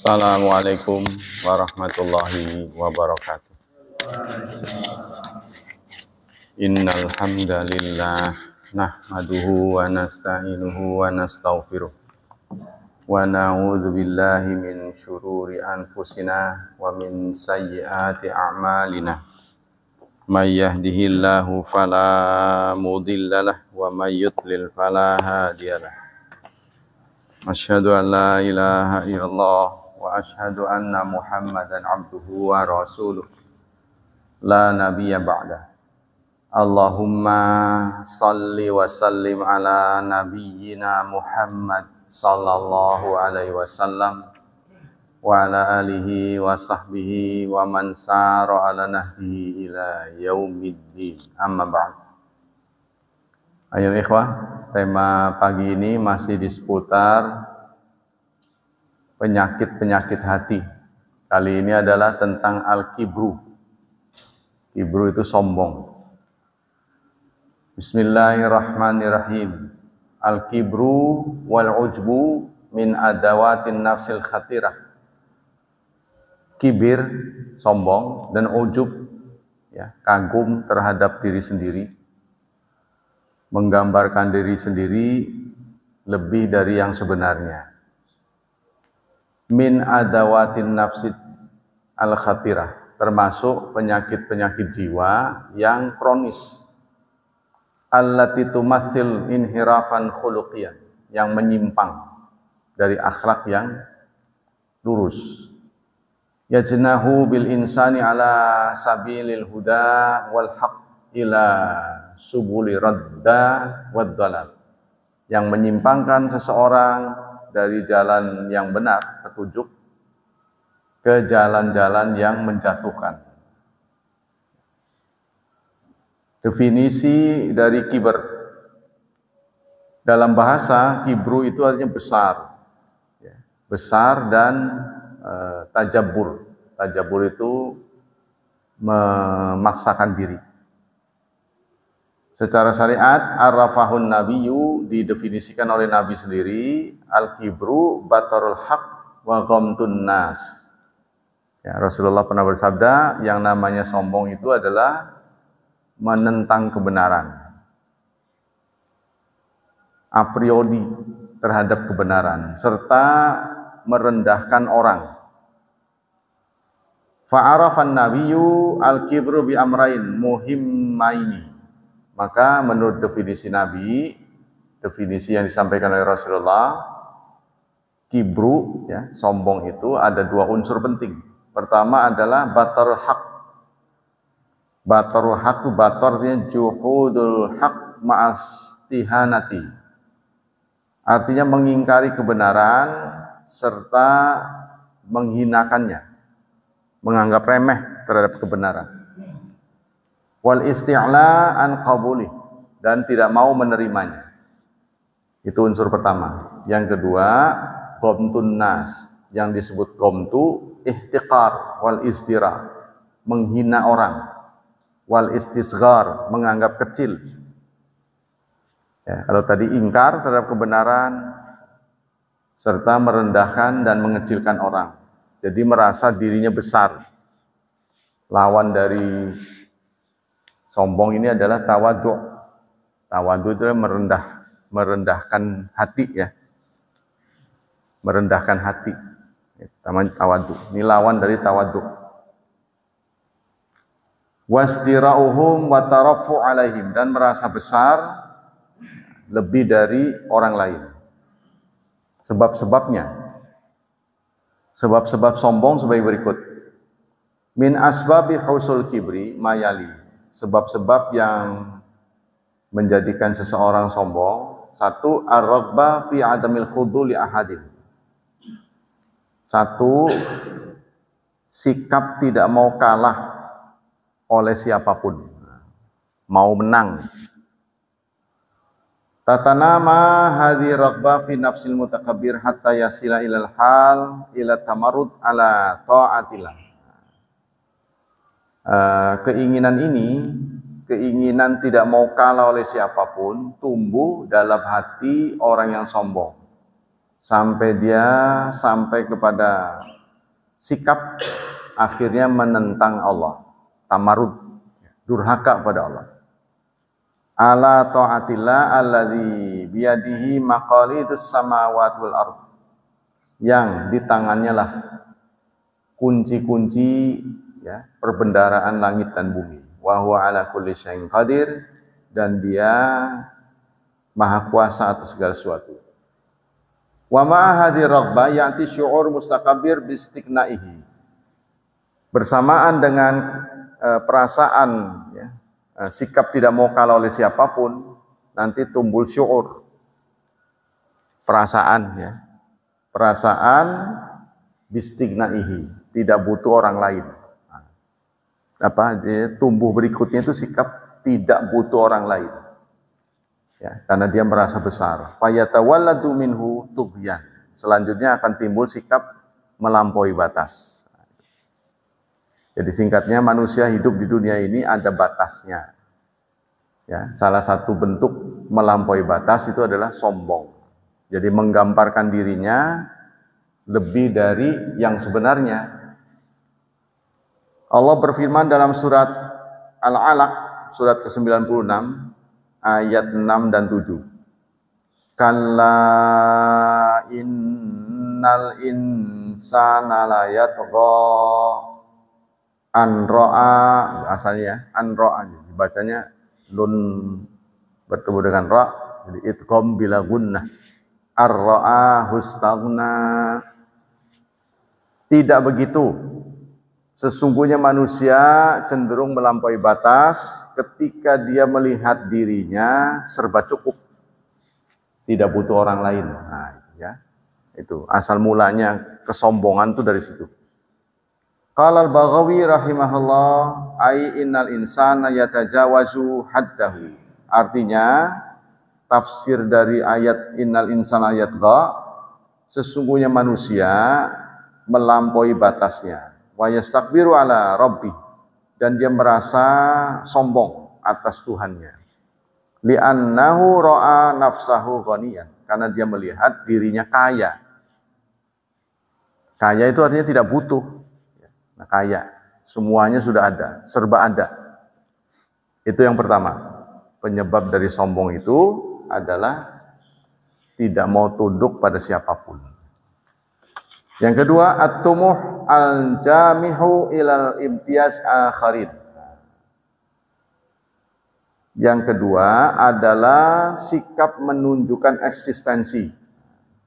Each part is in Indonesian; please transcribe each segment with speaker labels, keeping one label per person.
Speaker 1: Assalamualaikum warahmatullahi wabarakatuh. Innal hamdalillah nahmaduhu wa nasta'inuhu wa nastaghfiruh wa na'udzu billahi min syururi anfusina wa min sayyiati a'malina. May yahdihillahu fala mudhillalah wa may yudlil fala hadiyalah. Asyhadu an la ilaha illallah wa asyhadu anna Muhammadan abduhu wa rasuluh la nabiyya ba'da. Allahumma salli wa sallim ala nabiyyina Muhammad sallallahu alaihi wasallam wa ala alihi wa sahbihi wa man sara ala nahjihi ila yaumiddin. Amma ba'd. Ayo ikhwah, tema pagi ini masih di seputar penyakit-penyakit hati. Kali ini adalah tentang al-kibru. Kibru itu sombong. Bismillahirrahmanirrahim. Al-kibru wal-ujbu min adawatin nafsil khatirah. Kibir, sombong, dan ujub, ya, kagum terhadap diri sendiri, menggambarkan diri sendiri lebih dari yang sebenarnya. Min adawatin nafsid al-khatirah, termasuk penyakit-penyakit jiwa yang kronis. Allati tumassil inhirafan khuluqiyan, yang menyimpang dari akhlak yang lurus. Yajnahu bil insani ala sabilil huda wal haq ila subuli radda wad dalal, yang menyimpangkan seseorang dari jalan yang benar, petunjuk, ke jalan-jalan yang menjatuhkan. Definisi dari kiber dalam bahasa, kibru itu artinya besar, ya, besar dan tajabur. Tajabur itu memaksakan diri. Secara syariat, arrafahun nabiyyu, didefinisikan oleh Nabi sendiri, al-kibru batarul haq wa ghamtun nas. Ya, Rasulullah pernah bersabda, yang namanya sombong itu adalah menentang kebenaran, a priori terhadap kebenaran, serta merendahkan orang. Fa'arafan nabiyyu al-kibru bi amrain muhimmaini. Maka menurut definisi Nabi, definisi yang disampaikan oleh Rasulullah, kibru, ya, sombong itu ada dua unsur penting. Pertama adalah batarul haq. Batarul haq itu batarnya juhudul haq ma'astihanati. Artinya mengingkari kebenaran serta menghinakannya, menganggap remeh terhadap kebenaran. Wal isti'la an qabuli, dan tidak mau menerimanya. Itu unsur pertama. Yang kedua, ghamtun nas, yang disebut ghamtu ihtiqar wal istira, menghina orang, wal istisghar, menganggap kecil. Ya, kalau tadi ingkar terhadap kebenaran serta merendahkan dan mengecilkan orang. Jadi merasa dirinya besar. Lawan dari sombong ini adalah tawadhu. Tawadhu itu merendahkan hati, ya. Merendahkan hati. Namanya tawadhu. Ini lawan dari tawadhu. Wastira'uhum wa tarafu alaihim, dan merasa besar lebih dari orang lain. Sebab-sebabnya. Sebab-sebab sombong sebagai berikut. Min asbabi husul kibri mayali. Sebab-sebab yang menjadikan seseorang sombong. Satu, ar-raghbah fi adamil khudu li ahadin. Satu, sikap tidak mau kalah oleh siapapun. Mau menang. Tatanama hadhi raghbah fi nafsil mutakabbir hatta yasila ilal hal ila tamarrud ala ta'atillah. Keinginan ini, keinginan tidak mau kalah oleh siapapun, tumbuh dalam hati orang yang sombong. Sampai dia sampai kepada sikap akhirnya menentang Allah, tamarud, durhaka pada Allah. Ala ta'atillah alladzi biyadihi maqalidus samawati wal ard. Yang di tangannya lah kunci-kunci ya, perbendaharaan langit dan bumi. Wa huwa ala kulli syai'in qadir, dan dia maha kuasa atas segala sesuatu. Wa ma hadhihi raghbah ya'ti syu'ur mustaqbir bistiqnaihi. Bersamaan dengan perasaan ya, sikap tidak mau kalah oleh siapapun, nanti tumbuh syu'ur, perasaan ya. Perasaan bistiqnaihi, tidak butuh orang lain. Tumbuh berikutnya itu sikap tidak butuh orang lain. Ya, karena dia merasa besar. Fayatawalladu minhu tughyan. Selanjutnya akan timbul sikap melampaui batas. Jadi singkatnya, manusia hidup di dunia ini ada batasnya. Ya, salah satu bentuk melampaui batas itu adalah sombong. Jadi menggambarkan dirinya lebih dari yang sebenarnya. Allah berfirman dalam surat Al-Alaq, surat ke-96, ayat 6 dan 7. Kalla innal insana la yatgha an ra'a, asalnya an ra'a, dibacanya nun bertemu dengan ra, jadi idgham bila gunnah. Ar-ra'a hustaghna. Tidak begitu. Sesungguhnya manusia cenderung melampaui batas ketika dia melihat dirinya serba cukup, tidak butuh orang lain. Nah, ya, itu asal mulanya kesombongan itu dari situ. Qala al-Baghawi rahimahullah, ai innal insana yatajawazu haddahu. Artinya tafsir dari ayat innal insana yatgha, sesungguhnya manusia melampaui batasnya. Wa yastakbiru ala rabbih, dan dia merasa sombong atas Tuhannya. Li'annahu ra'a nafsahu ghaniyan, karena dia melihat dirinya kaya. Kaya itu artinya tidak butuh. Nah, kaya, semuanya sudah ada, serba ada. Itu yang pertama. Penyebab dari sombong itu adalah tidak mau tunduk pada siapapun. Yang kedua, at-tumuh al-jamihu ilal imtiyaz akharin. Yang kedua adalah sikap menunjukkan eksistensi,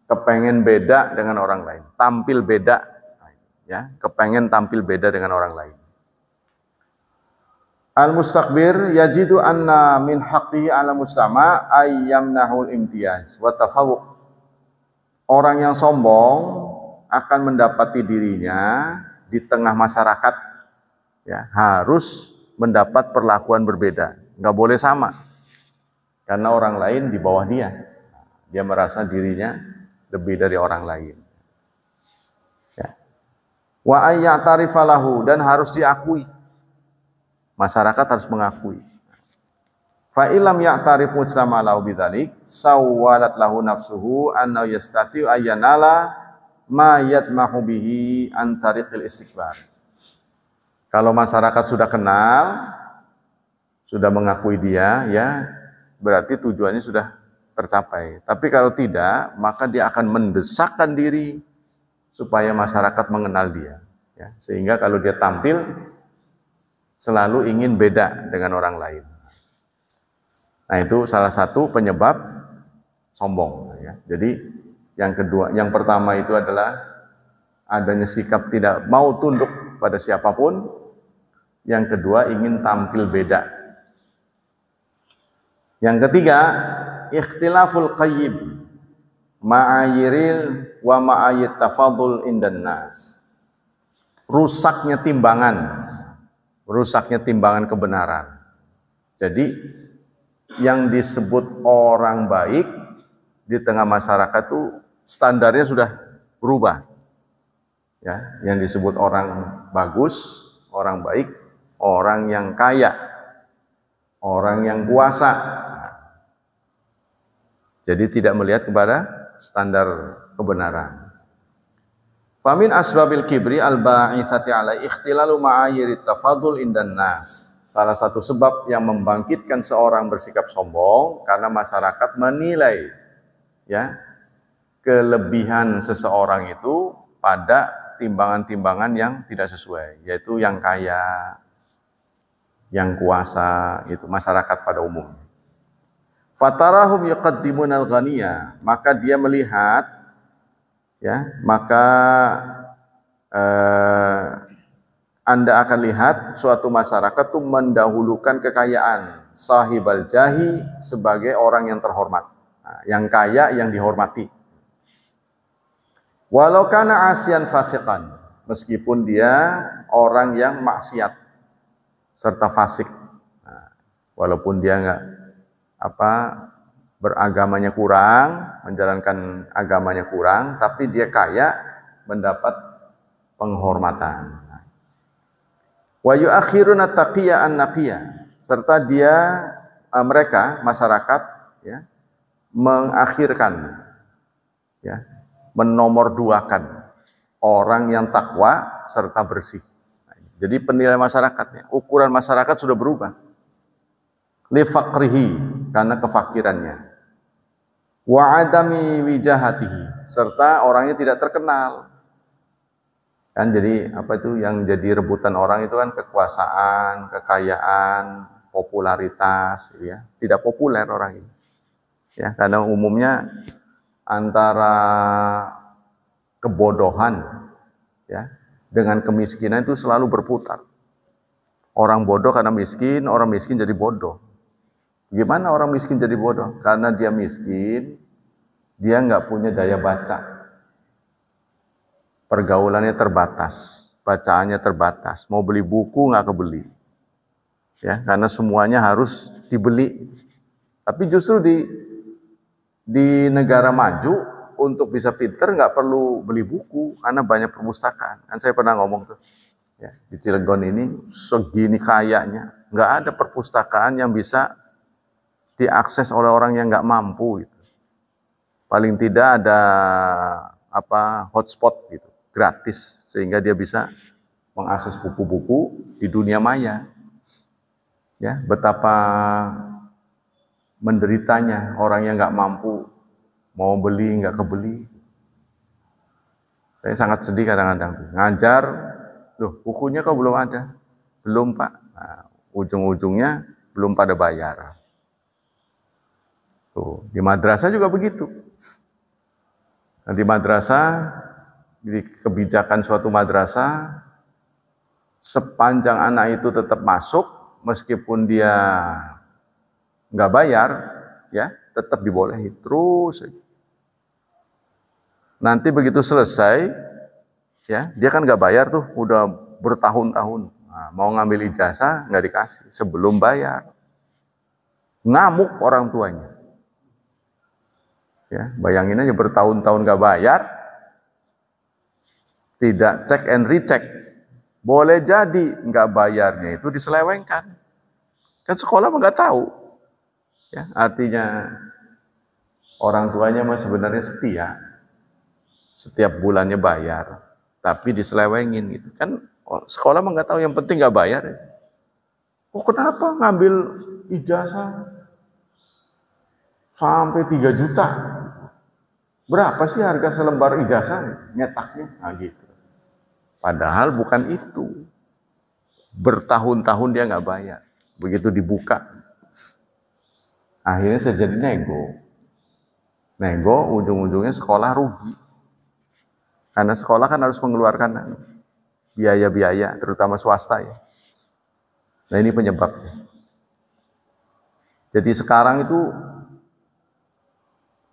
Speaker 1: kepengen beda dengan orang lain, tampil beda, ya, kepengen tampil beda dengan orang lain. Al-mustakbir yajidu anna min haqqihi ala mustama ayyamnahul imtiyaz wa tafawuq. Orang yang sombong akan mendapati dirinya di tengah masyarakat, ya, harus mendapat perlakuan berbeda, nggak boleh sama, karena orang lain di bawah dia. Dia merasa dirinya lebih dari orang lain. Ya. Wa ayya'tarifa lahu, dan harus diakui. Masyarakat harus mengakui. Fa illam ya'tarif mujtama lahu bidzalik sawwalat lahu nafsuhu anna yastati'u ayyanala ma yatmahu bihi an tariqil istikbar. Kalau masyarakat sudah kenal, sudah mengakui dia, ya, berarti tujuannya sudah tercapai. Tapi kalau tidak, maka dia akan mendesakkan diri supaya masyarakat mengenal dia, ya. Sehingga kalau dia tampil selalu ingin beda dengan orang lain. Nah, itu salah satu penyebab sombong, ya. Jadi yang kedua, yang pertama itu adalah adanya sikap tidak mau tunduk pada siapapun. Yang kedua, ingin tampil beda. Yang ketiga, ikhtilaful qayyim ma'ayiril wa ma'ayit tafadul indan nas. Rusaknya timbangan kebenaran. Jadi yang disebut orang baik di tengah masyarakat itu standarnya sudah berubah. Ya, yang disebut orang bagus, orang baik, orang yang kaya, orang yang kuasa. Jadi tidak melihat kepada standar kebenaran. Famin asbabil kibri al-ba'itsati ala ikhtilalu ma'ayirit tafadul indan nas. Salah satu sebab yang membangkitkan seorang bersikap sombong karena masyarakat menilai ya kelebihan seseorang itu pada timbangan-timbangan yang tidak sesuai, yaitu yang kaya, yang kuasa, itu masyarakat pada umumnya. Fatarahum yuqaddimunal ghaniya, maka dia melihat ya, maka Anda akan lihat suatu masyarakat itu mendahulukan kekayaan sahibal jahi sebagai orang yang terhormat, yang kaya, yang dihormati. Walau kana asian fasikan, meskipun dia orang yang maksiat serta fasik, walaupun dia nggak beragamanya kurang, menjalankan agamanya kurang, tapi dia kaya, mendapat penghormatan. Wa yu'akhiruna taqiyya an-naqiyya, serta mereka masyarakat ya mengakhirkan ya, menomorduakan orang yang takwa serta bersih. Jadi penilaian masyarakatnya, ukuran masyarakat sudah berubah. Li faqrihi, karena kefakirannya. Wa adami wijahatihi, serta orangnya tidak terkenal. Kan jadi apa itu yang jadi rebutan orang itu kan kekuasaan, kekayaan, popularitas ya. Tidak populer orang ini. Ya, karena umumnya antara kebodohan ya dengan kemiskinan itu selalu berputar. Orang bodoh karena miskin, orang miskin jadi bodoh. Gimana orang miskin jadi bodoh? Karena dia miskin, dia nggak punya daya baca. Pergaulannya terbatas, bacaannya terbatas. Mau beli buku nggak kebeli. Ya, karena semuanya harus dibeli. Tapi justru di negara maju untuk bisa pinter nggak perlu beli buku karena banyak perpustakaan. Kan saya pernah ngomong tuh, ya, di Cilegon ini segini kayanya nggak ada perpustakaan yang bisa diakses oleh orang yang nggak mampu. Gitu. Paling tidak ada hotspot gitu, gratis sehingga dia bisa mengakses buku-buku di dunia maya. Ya, betapa menderitanya orang yang nggak mampu, mau beli nggak kebeli. Saya sangat sedih kadang-kadang. Ngajar, loh bukunya kok belum ada? Belum Pak. Nah, ujung-ujungnya belum pada bayar. Tuh, di madrasah juga begitu. Nah, di madrasah, di kebijakan suatu madrasah, sepanjang anak itu tetap masuk, meskipun dia nggak bayar, ya tetap dibolehin terus. Nanti begitu selesai, ya dia kan nggak bayar tuh, udah bertahun-tahun. Nah, mau ngambil ijazah nggak dikasih sebelum bayar. Ngamuk orang tuanya. Ya, bayangin aja bertahun-tahun nggak bayar, tidak cek and recheck. Boleh jadi nggak bayarnya itu diselewengkan. Kan sekolah mah nggak tahu. Ya, artinya orang tuanya mah sebenarnya setia. Setiap bulannya bayar, tapi diselewengin gitu. Kan sekolah mah nggak tahu, yang penting nggak bayar. Oh kenapa ngambil ijazah sampai 3 juta? Berapa sih harga selembar ijazah nyetaknya? Nah gitu. Padahal bukan itu. Bertahun-tahun dia nggak bayar. Begitu dibuka, akhirnya terjadi nego. Nego ujung-ujungnya sekolah rugi. Karena sekolah kan harus mengeluarkan biaya-biaya, terutama swasta ya. Nah ini penyebabnya. Jadi sekarang itu,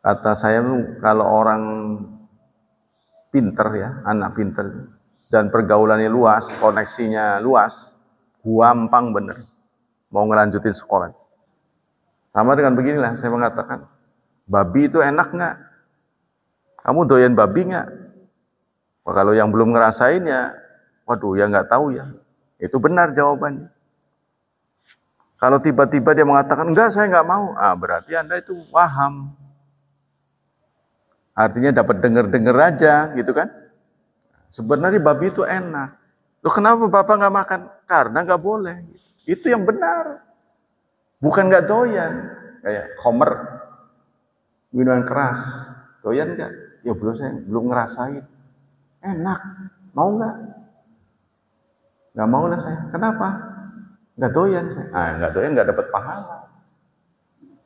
Speaker 1: kata saya, kalau orang pinter ya, anak pinter, dan pergaulannya luas, koneksinya luas, gampang bener mau ngelanjutin sekolah. Sama dengan beginilah, saya mengatakan, babi itu enak nggak? Kamu doyan babi nggak? Wah, kalau yang belum ngerasain ya, waduh ya nggak tahu ya. Itu benar jawabannya. Kalau tiba-tiba dia mengatakan, enggak saya nggak mau, berarti Anda itu paham. Artinya dapat denger-denger aja gitu kan. Sebenarnya babi itu enak. Loh kenapa Bapak nggak makan? Karena nggak boleh. Itu yang benar. Bukan nggak doyan. Kayak Homer, minuman keras. Doyan nggak? Ya belum, saya belum ngerasain. Enak. Mau nggak? Nggak mau lah saya. Kenapa? Nggak doyan saya. Nggak doyan nggak dapat pahala.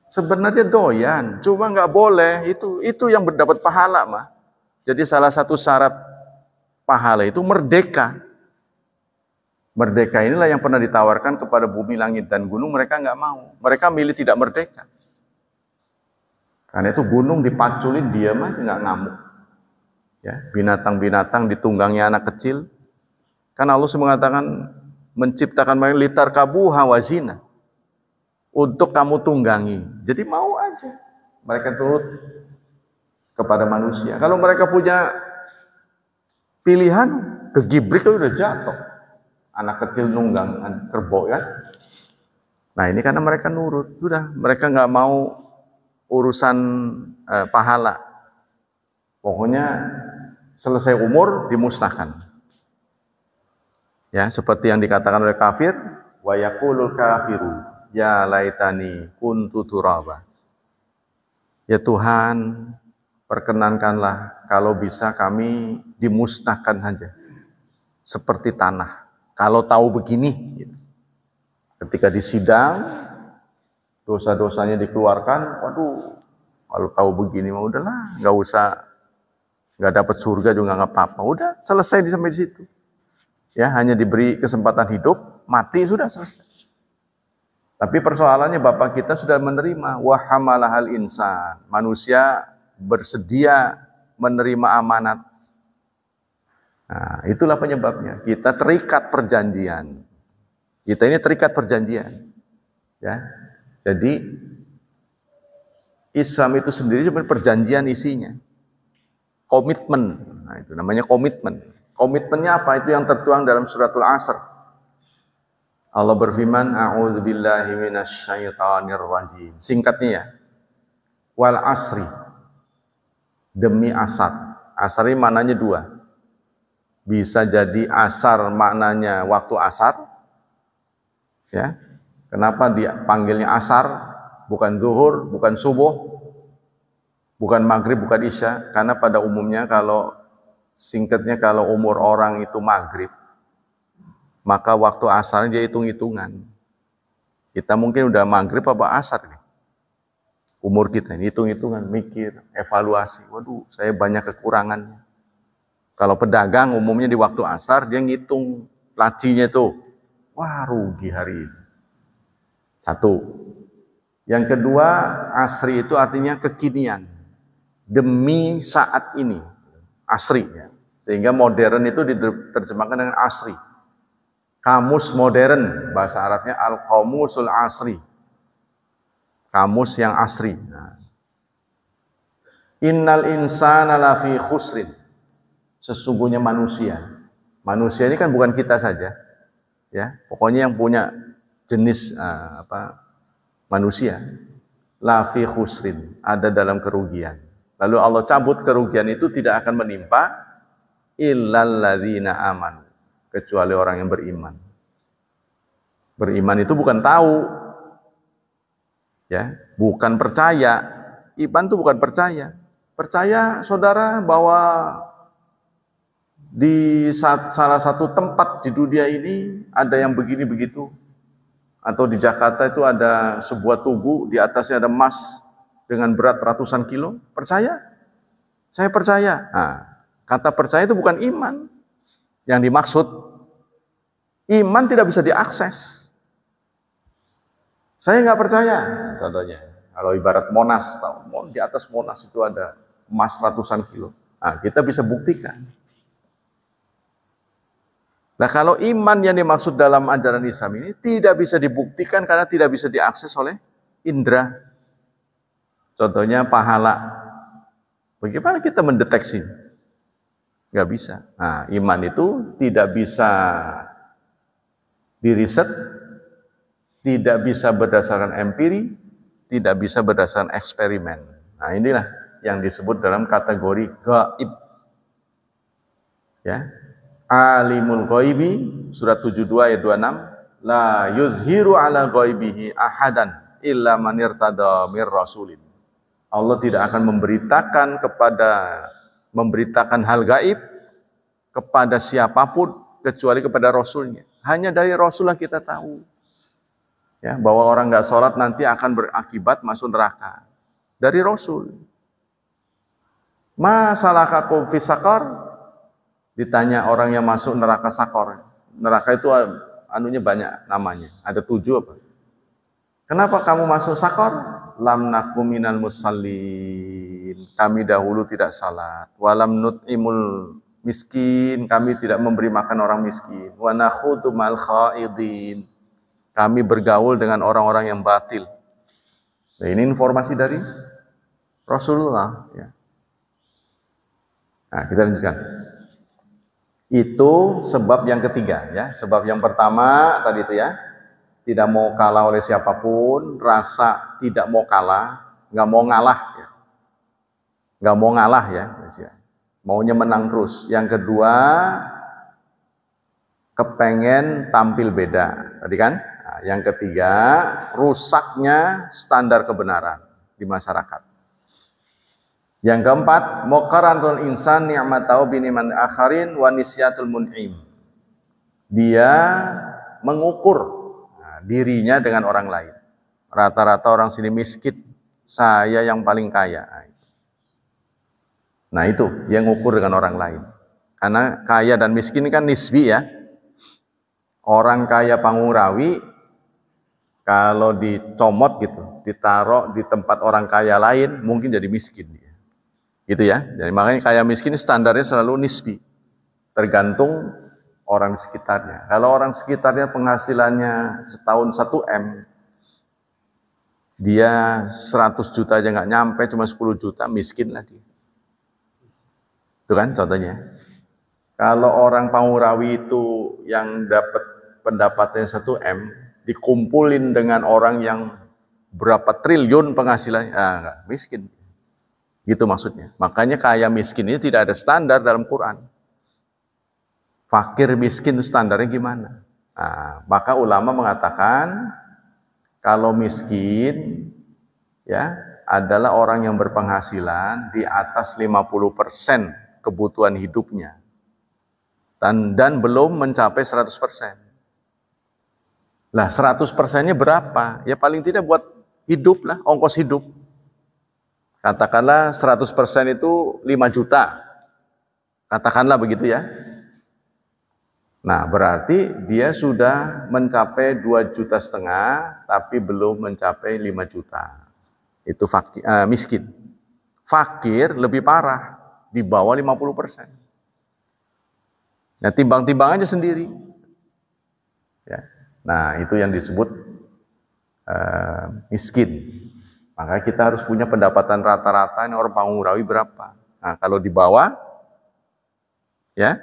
Speaker 1: Sebenarnya doyan, cuma nggak boleh. Itu yang mendapat pahala mah. Jadi salah satu syarat pahala itu merdeka. Merdeka inilah yang pernah ditawarkan kepada bumi, langit, dan gunung. Mereka nggak mau. Mereka milih tidak merdeka. Karena itu gunung dipaculin, diam aja nggak ngamuk. Ya, binatang-binatang ditunggangi anak kecil. Kan Allah mengatakan menciptakan mereka litar kabuha wazina. Untuk kamu tunggangi. Jadi mau aja. Mereka turut kepada manusia. Kalau mereka punya pilihan, kegibrik udah jatuh. Anak kecil nunggang kerbau ya. Nah ini karena mereka nurut. Sudah, mereka nggak mau urusan pahala. Pokoknya selesai umur dimusnahkan. Ya, seperti yang dikatakan oleh kafir, wa yaqulul kafiru ya laitani kuntu turaba. Ya Tuhan, perkenankanlah kalau bisa kami dimusnahkan saja seperti tanah. Kalau tahu begini, ketika disidang dosa-dosanya dikeluarkan, waduh, kalau tahu begini mah udahlah, nggak usah, nggak dapat surga juga nggak apa-apa, udah selesai sampai di situ. Ya, hanya diberi kesempatan hidup, mati sudah selesai. Tapi persoalannya Bapak kita sudah menerima wa hamalahal insan. Manusia bersedia menerima amanat. Nah, itulah penyebabnya. Kita terikat perjanjian. Kita ini terikat perjanjian. Ya. Jadi Islam itu sendiri sebenarnya perjanjian isinya. Komitmen. Nah, itu namanya komitmen. Komitmennya apa? Itu yang tertuang dalam suratul Asr. Allah berfirman, a'udzubillahi minasyaitonir rajim. Singkatnya ya. Wal asri. Demi asar. Asar ini maknanya dua. Bisa jadi asar maknanya waktu asar. Ya. Kenapa dipanggilnya asar? Bukan zuhur, bukan subuh, bukan maghrib, bukan isya. Karena pada umumnya kalau singkatnya kalau umur orang itu maghrib, maka waktu asarnya dia hitung-hitungan. Kita mungkin udah maghrib apa asar nih. Umur kita ini hitung-hitungan, mikir, evaluasi. Waduh, saya banyak kekurangannya. Kalau pedagang umumnya di waktu asar dia ngitung lacinya tuh. Wah, rugi hari ini. Satu. Yang kedua, asri itu artinya kekinian. Demi saat ini. Asri ya. Sehingga modern itu diterjemahkan dengan asri. Kamus modern, bahasa Arabnya al-qamusul asri. Kamus yang asri. Nah. Innal insana lafi khusrin. Sesungguhnya manusia. Manusia ini kan bukan kita saja. Ya, pokoknya yang punya jenis manusia. Lafi khusrin, ada dalam kerugian. Lalu Allah cabut kerugian itu tidak akan menimpa illal ladzina amanu, kecuali orang yang beriman. Beriman itu bukan tahu, ya, bukan percaya. Iman itu bukan percaya. Percaya saudara bahwa di salah satu tempat di dunia ini ada yang begini begitu, atau di Jakarta itu ada sebuah tugu di atasnya ada emas dengan berat ratusan kilo. Percaya? Saya percaya. Nah, kata percaya itu bukan iman yang dimaksud. Iman tidak bisa diakses. Saya nggak percaya, contohnya. Kalau ibarat Monas, tahu, di atas Monas itu ada emas ratusan kilo. Nah, kita bisa buktikan. Nah, kalau iman yang dimaksud dalam ajaran Islam ini tidak bisa dibuktikan karena tidak bisa diakses oleh indera. Contohnya pahala. Bagaimana kita mendeteksi? Nggak bisa. Nah, iman itu tidak bisa diriset, tidak bisa berdasarkan empiri, tidak bisa berdasarkan eksperimen. Nah, inilah yang disebut dalam kategori gaib. Ya. Alimul ghaibi surat 72 ayat 26, la yuzhiru ala ghaibihi ahadan illa man irtada mir rasulin. Allah tidak akan memberitakan hal gaib kepada siapapun kecuali kepada Rasulnya. Hanya dari Rasul lah kita tahu. Ya, bahwa orang nggak sholat nanti akan berakibat masuk neraka. Dari Rasul. Ma salakakum fis saqar? Ditanya orang yang masuk neraka sakor. Neraka itu anunya banyak namanya. Ada 7 apa? Kenapa kamu masuk sakor? Lam nakum minal musallin. Kami dahulu tidak salat. Walam nut'imul miskin. Kami tidak memberi makan orang miskin. Wa nakhudu mal khaidin. Kami bergaul dengan orang-orang yang batil. Nah, ini informasi dari Rasulullah. Ya. Nah, kita lanjutkan. Itu sebab yang ketiga, ya. Sebab yang pertama tadi itu ya, tidak mau kalah oleh siapapun, rasa tidak mau kalah, nggak mau ngalah, ya. Nggak mau ngalah ya, maunya menang terus. Yang kedua, kepengen tampil beda, tadi kan? Nah, yang ketiga, rusaknya standar kebenaran di masyarakat. Yang keempat, muqarantul insan ni'matau biniman akharin wa nisyatul mun'im. Dia mengukur dirinya dengan orang lain. Rata-rata orang sini miskin, saya yang paling kaya. Nah itu, yang ngukur dengan orang lain. Karena kaya dan miskin kan nisbi ya. Orang kaya Pangurawi, kalau dicomot gitu, ditaruh di tempat orang kaya lain, mungkin jadi miskin dia. Gitu ya. Jadi makanya kaya miskin standarnya selalu nisbi. Tergantung orang di sekitarnya. Kalau orang sekitarnya penghasilannya setahun 1 M, dia 100 juta aja nggak nyampe, cuma 10 juta, miskin lah dia. Itu kan contohnya. Kalau orang Pangurawi itu yang dapat pendapatnya 1 M, dikumpulin dengan orang yang berapa triliun penghasilannya, enggak, miskin. Gitu maksudnya. Makanya kaya miskin ini tidak ada standar dalam Quran. Fakir miskin itu standarnya gimana? Nah, maka ulama mengatakan kalau miskin ya adalah orang yang berpenghasilan di atas 50% kebutuhan hidupnya. Dan belum mencapai 100%. Lah 100%-nya berapa? Ya paling tidak buat hidup lah, ongkos hidup. Katakanlah 100% itu 5 juta. Katakanlah begitu ya. Nah, berarti dia sudah mencapai 2,5 juta, tapi belum mencapai 5 juta. Itu miskin. Fakir lebih parah, di bawah 50%. Nah, timbang-timbang aja sendiri. Ya. Nah, itu yang disebut miskin. Maka kita harus punya pendapatan rata-rata ini orang Pangurawi berapa. Nah, kalau di bawah, ya,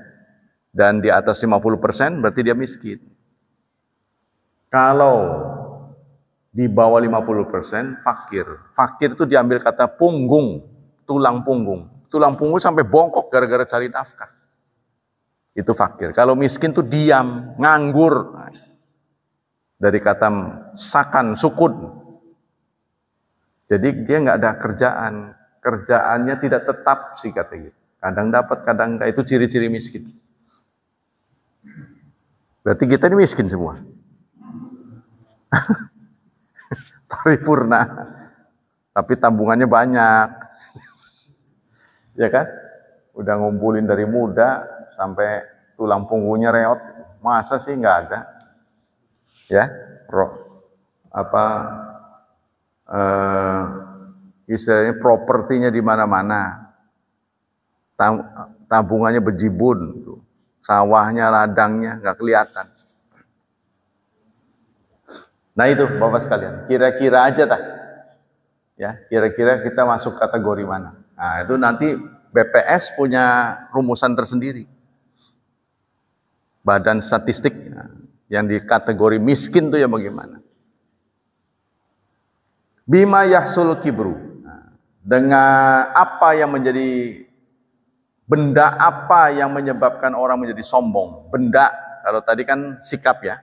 Speaker 1: dan di atas 50% berarti dia miskin. Kalau di bawah 50% fakir. Fakir itu diambil kata punggung, tulang punggung. Tulang punggung sampai bongkok gara-gara cari nafkah. Itu fakir. Kalau miskin itu diam, nganggur. Dari kata sakan, sukun. Jadi dia nggak ada kerjaan, kerjaannya tidak tetap sih katanya. Kadang dapat, kadang enggak. Itu ciri-ciri miskin. Berarti kita ini miskin semua. Paripurna. Tapi tabungannya banyak. Ya kan? Udah ngumpulin dari muda sampai tulang punggungnya reot. Masa sih nggak ada? Ya, istilahnya propertinya di mana-mana, tabungannya bejibun, sawahnya, ladangnya nggak kelihatan. Nah itu Bapak sekalian, kira-kira aja dah, ya kira-kira kita masuk kategori mana. Nah itu nanti BPS punya rumusan tersendiri, Badan Statistik yang di kategori miskin tuh ya bagaimana. Bima yahsul kibru, dengan apa yang menjadi Benda apa yang menyebabkan orang menjadi sombong? Benda, kalau tadi kan sikap ya.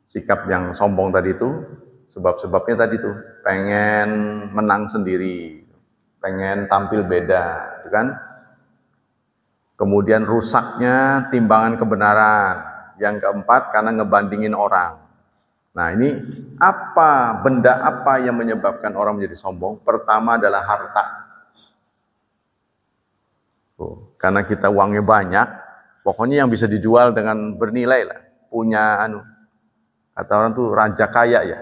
Speaker 1: Sikap yang sombong tadi itu, sebab-sebabnya tadi tuh, pengen menang sendiri, pengen tampil beda, gitu kan? Kemudian rusaknya timbangan kebenaran. Yang keempat, karena ngebandingin orang. Nah ini apa, benda apa yang menyebabkan orang menjadi sombong? Pertama adalah harta. Karena kita uangnya banyak, pokoknya yang bisa dijual dengan bernilai lah. Punya kata orang tuh raja kaya ya.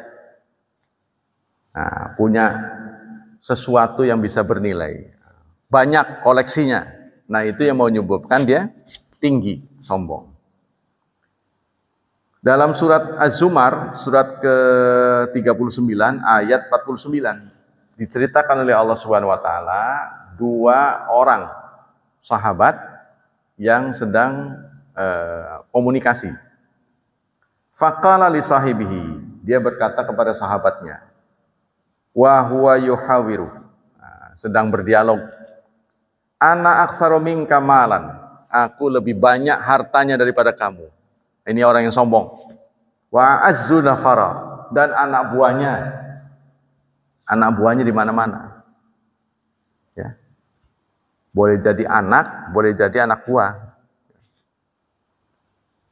Speaker 1: Nah, punya sesuatu yang bisa bernilai. Banyak koleksinya. Nah itu yang mau menyebabkan dia tinggi, sombong. Dalam surat Az-Zumar, surat ke-39, ayat 49, diceritakan oleh Allah Subhanahu wa taala dua orang sahabat yang sedang komunikasi. Faqala li sahibihi, dia berkata kepada sahabatnya, wa huwa yuhawiru, sedang berdialog, ana aktsaru minka malan, aku lebih banyak hartanya daripada kamu. Ini orang yang sombong. Wa azzu nafara, dan anak buahnya di mana-mana. Ya. Boleh jadi anak, boleh jadi anak buah.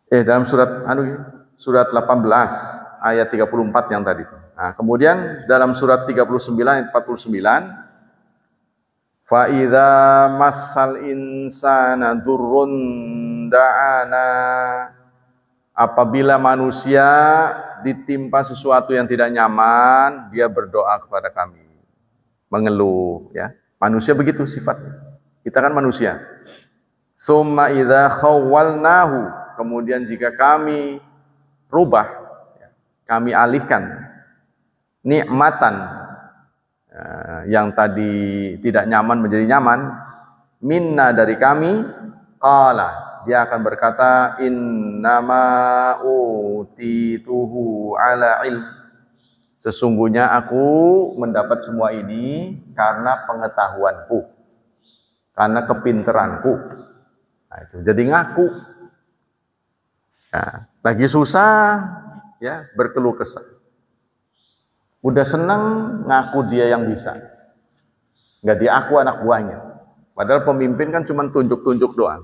Speaker 1: Dalam surat 18 ayat 34 yang tadi. Nah, kemudian dalam surat 39 ayat 49, fa idza massal insana durrun da'ana, apabila manusia ditimpa sesuatu yang tidak nyaman, dia berdoa kepada kami, mengeluh ya. Manusia begitu sifatnya. Kita kan manusia. Tsumma idza khawwalnahu, kemudian jika kami rubah, kami alihkan nikmatan yang tadi tidak nyaman menjadi nyaman, minna dari kami, qala, dia akan berkata, innama utituhu ala ilm, sesungguhnya aku mendapat semua ini karena pengetahuanku, karena kepinteranku. Nah, itu jadi ngaku. Nah, lagi susah ya berkeluh kesah. Udah senang ngaku dia yang bisa. Nggak diaku anak buahnya. Padahal pemimpin kan cuma tunjuk-tunjuk doang.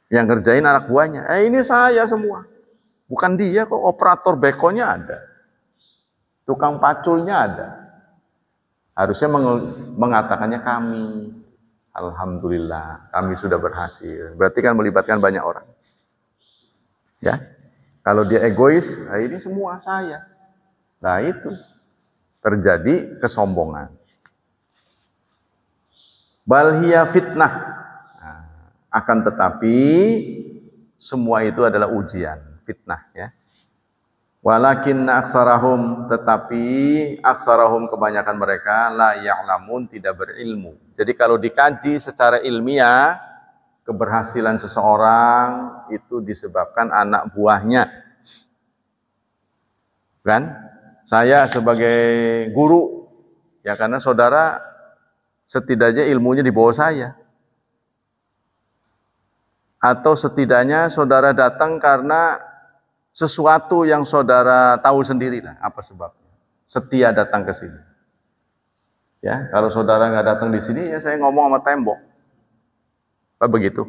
Speaker 1: Yang ngerjain anak buahnya. Ini saya semua. Bukan dia kok, operator bekonya ada. Tukang paculnya ada. Harusnya mengatakannya kami. Alhamdulillah, kami sudah berhasil. Berarti kan melibatkan banyak orang. Ya, kalau dia egois, nah ini semua saya. Nah itu terjadi kesombongan. Bal hiya fitnah. Nah, akan tetapi semua itu adalah ujian, fitnah ya. Walakinna aktsarahum, tetapi aktsarahum kebanyakan mereka la ya'lamun, tidak berilmu. Jadi kalau dikaji secara ilmiah, keberhasilan seseorang itu disebabkan anak buahnya. Kan? Saya sebagai guru, ya karena saudara setidaknya ilmunya di bawah saya. Atau setidaknya saudara datang karena sesuatu yang saudara tahu sendirilah apa sebabnya. Setia datang ke sini. Ya, kalau saudara nggak datang di sini, ya saya ngomong sama tembok. Apa begitu?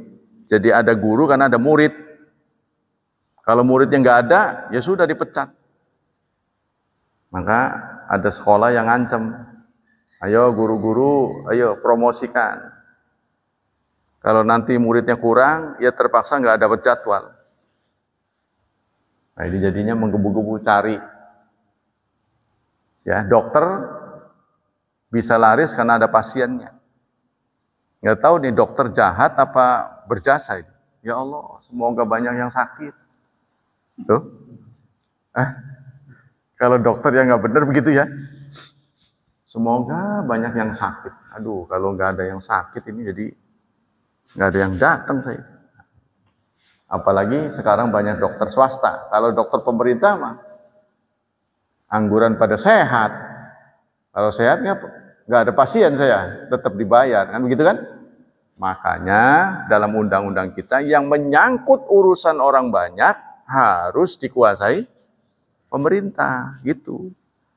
Speaker 1: Jadi ada guru karena ada murid. Kalau muridnya nggak ada, ya sudah dipecat. Maka ada sekolah yang ngancem. Ayo guru-guru, ayo promosikan. Kalau nanti muridnya kurang, ya terpaksa nggak dapat jadwal. Nah ini jadinya menggebu-gebu cari. Ya, dokter bisa laris karena ada pasiennya. Nggak tahu nih dokter jahat apa berjasa ini. Ya Allah, semoga banyak yang sakit. Tuh. Kalau dokter yang nggak benar begitu ya. Semoga banyak yang sakit. Aduh, kalau nggak ada yang sakit ini jadi nggak ada yang datang saya. Apalagi sekarang banyak dokter swasta. Kalau dokter pemerintah mah angguran pada sehat. Kalau sehatnya nggak ada pasien saya tetap dibayar, kan begitu kan? Makanya dalam undang-undang kita yang menyangkut urusan orang banyak harus dikuasai pemerintah, gitu.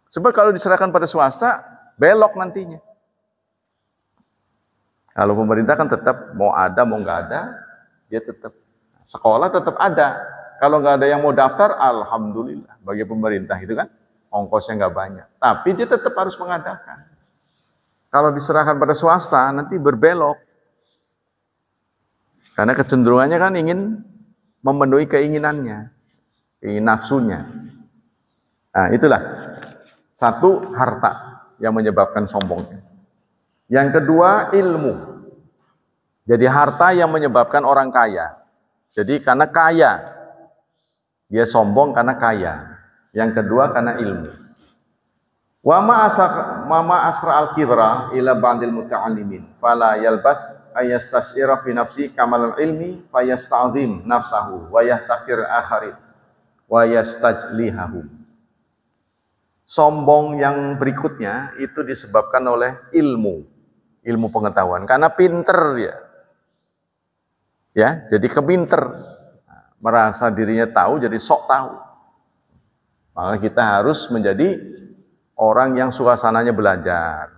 Speaker 1: Sebab kalau diserahkan pada swasta, belok nantinya. Kalau pemerintah kan tetap mau ada, mau nggak ada, dia tetap. Sekolah tetap ada. Kalau nggak ada yang mau daftar, alhamdulillah. Bagi pemerintah itu kan, ongkosnya nggak banyak. Tapi dia tetap harus mengadakan. Kalau diserahkan pada swasta, nanti berbelok. Karena kecenderungannya kan ingin memenuhi keinginannya, ingin nafsunya. Nah, itulah satu, harta yang menyebabkan sombongnya. Yang kedua, ilmu. Jadi harta yang menyebabkan orang kaya. Jadi karena kaya, dia sombong karena kaya. Yang kedua karena ilmu. Wa ma asra al-kibra ila ba'dil muta'allimin fala yalbas ayastashira fi nafsi kamal ilmi fayasta'zim nafsahu wa yahtaqir akharin wa yastajlihahum. Sombong yang berikutnya itu disebabkan oleh ilmu pengetahuan, karena pinter dia. Ya, jadi kepinter, merasa dirinya tahu jadi sok tahu. Maka kita harus menjadi orang yang suasananya belajar.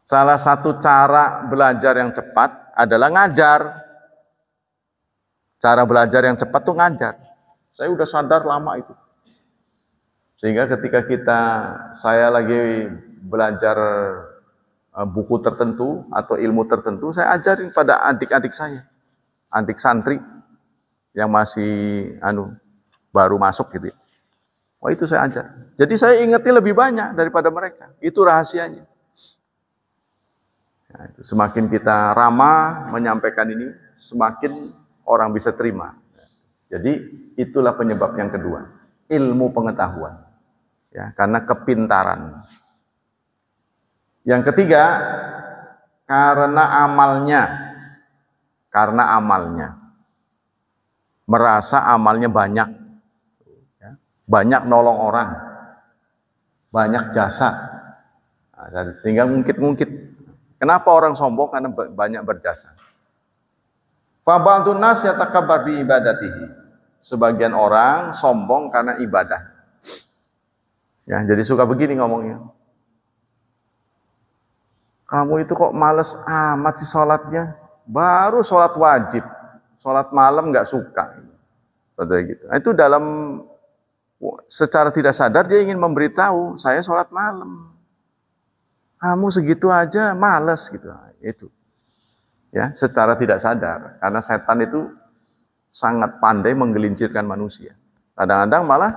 Speaker 1: Salah satu cara belajar yang cepat adalah ngajar. Cara belajar yang cepat tuh ngajar. Saya udah sadar lama itu. Sehingga ketika saya lagi belajar buku tertentu atau ilmu tertentu, saya ajarin pada adik-adik saya, adik santri yang masih baru masuk gitu. Wah, itu saya ajar. Jadi saya ingatnya lebih banyak daripada mereka. Itu rahasianya. Nah, semakin kita ramah menyampaikan ini, semakin orang bisa terima. Jadi itulah penyebab yang kedua, ilmu pengetahuan. Ya, karena kepintaran. Yang ketiga, karena amalnya. Merasa amalnya banyak. Ya, banyak nolong orang. Banyak jasa. Nah, sehingga ngungkit-ngungkit. Kenapa orang sombong? Karena banyak berjasa. Fa ba'dun nas yatakabbar bi ibadatihi. Sebagian orang sombong karena ibadah. Ya, jadi suka begini ngomongnya. Kamu itu kok males amat sih sholatnya? Baru sholat wajib, sholat malam nggak suka. Gitu. Nah, itu secara tidak sadar dia ingin memberitahu, saya sholat malam. Kamu segitu aja males gitu. Itu. Ya, secara tidak sadar. Karena setan itu sangat pandai menggelincirkan manusia. Kadang-kadang malah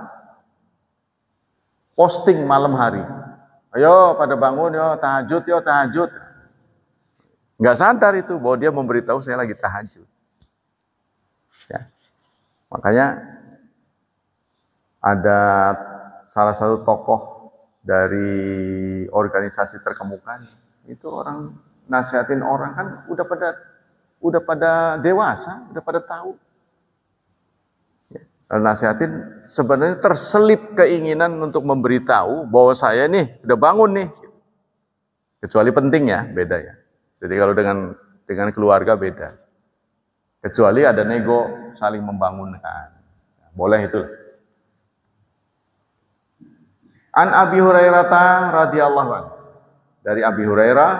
Speaker 1: posting malam hari. Ayo pada bangun, yo tahajud. Nggak sadar itu bahwa dia memberitahu saya lagi tahajud. Ya. Makanya ada salah satu tokoh dari organisasi terkemuka, itu orang nasihatin orang kan udah pada dewasa, udah pada tahu. Nasihatin sebenarnya terselip keinginan untuk memberitahu bahwa saya nih udah bangun nih. Kecuali penting ya, beda ya. Jadi kalau dengan keluarga beda. Kecuali ada nego saling membangunkan. Boleh itu. An Abi Hurairah radhiyallahu anhu. Dari Abi Hurairah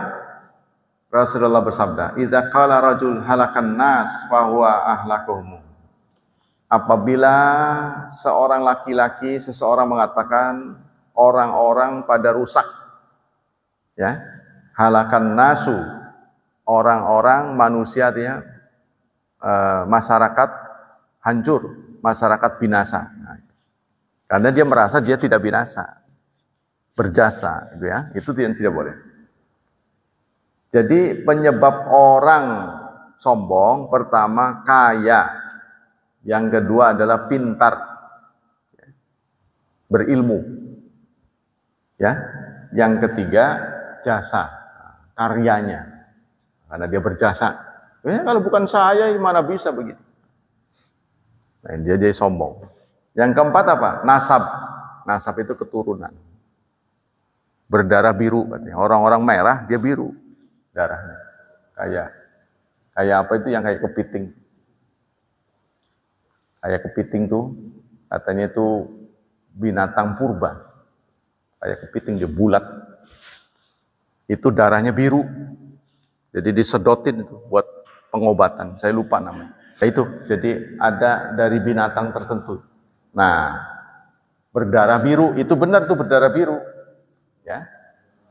Speaker 1: Rasulullah bersabda, "Idza qala rajul halakan nas fa huwa ahlakuhum." Apabila seorang laki-laki, seseorang mengatakan orang-orang pada rusak, ya, halakan nasu, orang-orang manusia dia masyarakat hancur, masyarakat binasa. Nah, karena dia merasa dia tidak binasa, berjasa, gitu ya, itu tidak boleh. Jadi penyebab orang sombong pertama kaya. Yang kedua adalah pintar, berilmu. Ya, yang ketiga jasa, karyanya, karena dia berjasa. Kalau bukan saya, mana bisa begitu? Nah, dia jadi sombong. Yang keempat apa? Nasab. Nasab itu keturunan. Berdarah biru, katanya. Orang-orang merah dia biru darahnya. Kayak kayak apa itu yang kayak kepiting. Kayak kepiting tuh katanya itu binatang purba. Kayak kepiting dia bulat. Itu darahnya biru. Jadi disedotin itu buat pengobatan. Saya lupa namanya. Itu jadi ada dari binatang tertentu. Nah, berdarah biru itu benar tuh berdarah biru. Ya.